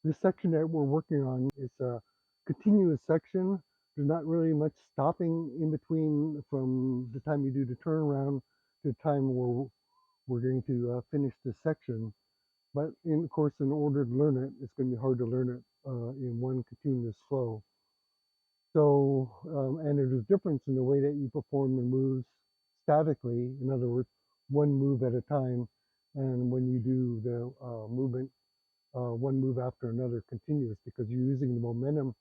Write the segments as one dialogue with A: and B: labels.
A: This section that we're working on is a continuous section. There's not really much stopping in between from the time you do the turnaround to the time where we're going to finish this section. But of course, in order to learn it, it's going to be hard to learn it in one continuous flow. So, and there's a difference in the way that you perform the moves statically. In other words, one move at a time, and when you do the movement, one move after another continuous, because you're using the momentum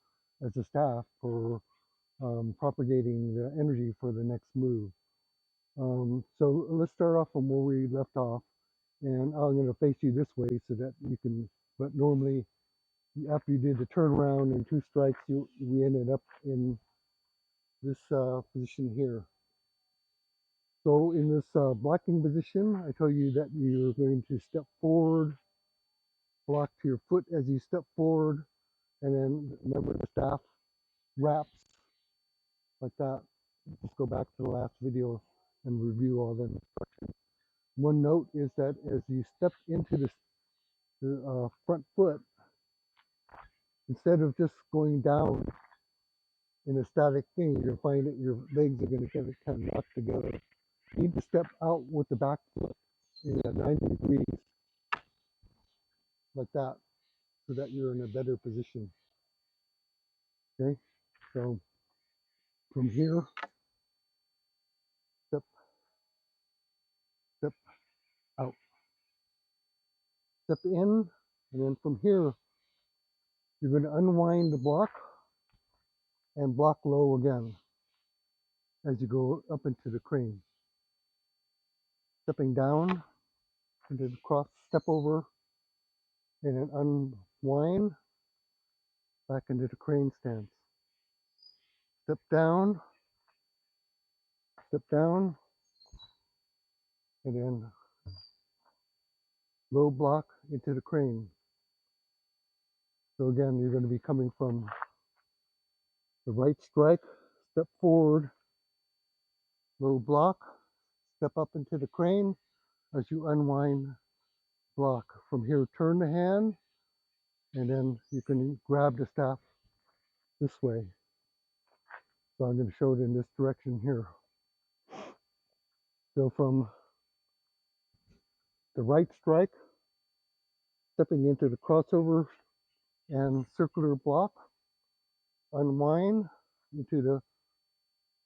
A: as a staff for propagating the energy for the next move. So let's start off from where we left off, and I'm going to face you this way so that you can. But normally, after you did the turnaround and two strikes, we ended up in this position here. So in this blocking position, I tell you that you're going to step forward, block to your foot as you step forward, and then remember the staff wraps like that. Let's go back to the last video and review all the instructions. One note is that as you step into the front foot, instead of just going down in a static thing, you're going to find that your legs are going to get kind of knocked together. You need to step out with the back foot in a 90 degrees like that so that you're in a better position. Okay, so from here, step, step out, step in, and then from here, you're going to unwind the block and block low again as you go up into the crane. Stepping down into the cross step over and then unwind back into the crane stance. Step down, and then low block into the crane. So again, you're going to be coming from the right strike, step forward, low block, step up into the crane as you unwind block. From here, turn the hand, and then you can grab the staff this way. So I'm going to show it in this direction here. So from the right strike, stepping into the crossover and circular block, unwind into the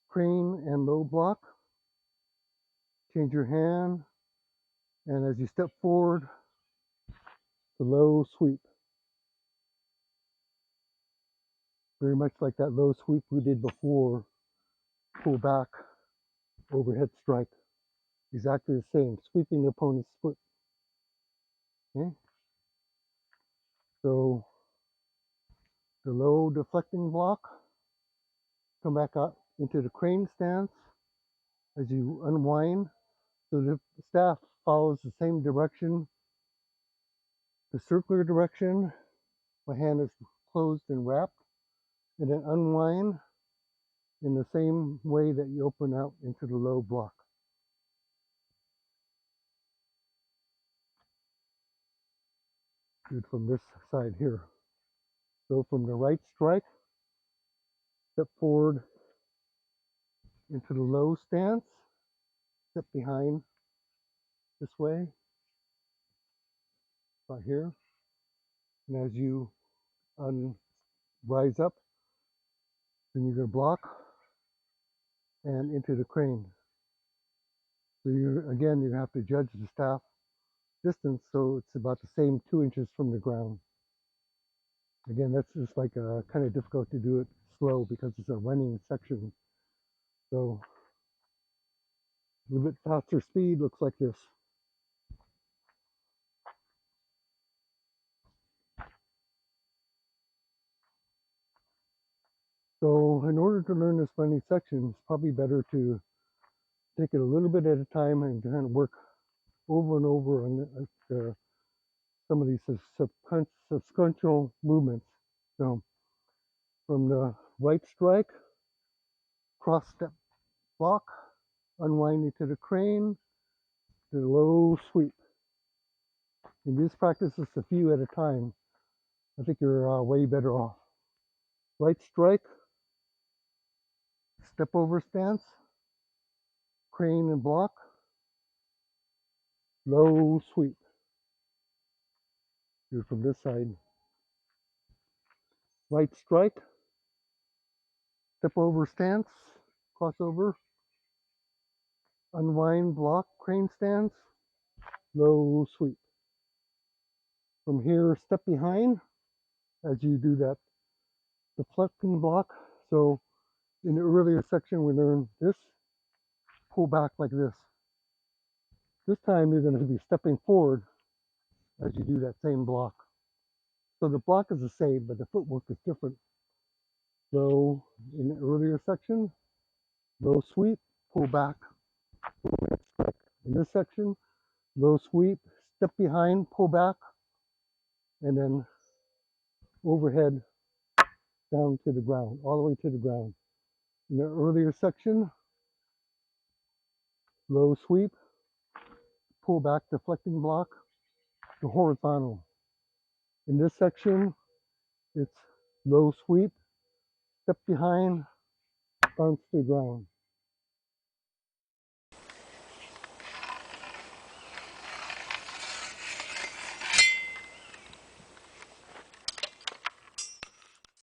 A: crane and low block, change your hand, and as you step forward, the low sweep. Very much like that low sweep we did before, pull back, overhead strike. Exactly the same, sweeping the opponent's foot. Okay, so the low deflecting block, come back up into the crane stance as you unwind. So the staff follows the same direction, the circular direction. My hand is closed and wrapped, and then unwind in the same way that you open out into the low block. Do it from this side here. So from the right strike, step forward into the low stance, step behind this way, right here. And as you rise up, then you're going to block and into the crane. So you're going to have to judge the staff distance, so it's about the same 2 inches from the ground. Again, that's just like kind of difficult to do it slow because it's a running section. So a little bit faster speed looks like this. So in order to learn this running section, it's probably better to take it a little bit at a time and kind of work over and over on some of these sequential movements. So from the right strike, cross step block, unwinding to the crane, the low sweep. And these practices a few at a time. I think you're way better off. Right strike, step over stance, crane and block, low sweep. Do it from this side. Right strike, step over stance, crossover, unwind block, crane stance, low sweep. From here, step behind as you do that deflecting block. So in the earlier section, we learned this, pull back like this. This time you're going to be stepping forward as you do that same block. So the block is the same, but the footwork is different. So in the earlier section, low sweep, pull back, strike. In this section, low sweep, step behind, pull back, and then overhead down to the ground, all the way to the ground. In the earlier section, low sweep, pull back, deflecting block, to horizontal. In this section, it's low sweep, step behind, bounce to the ground.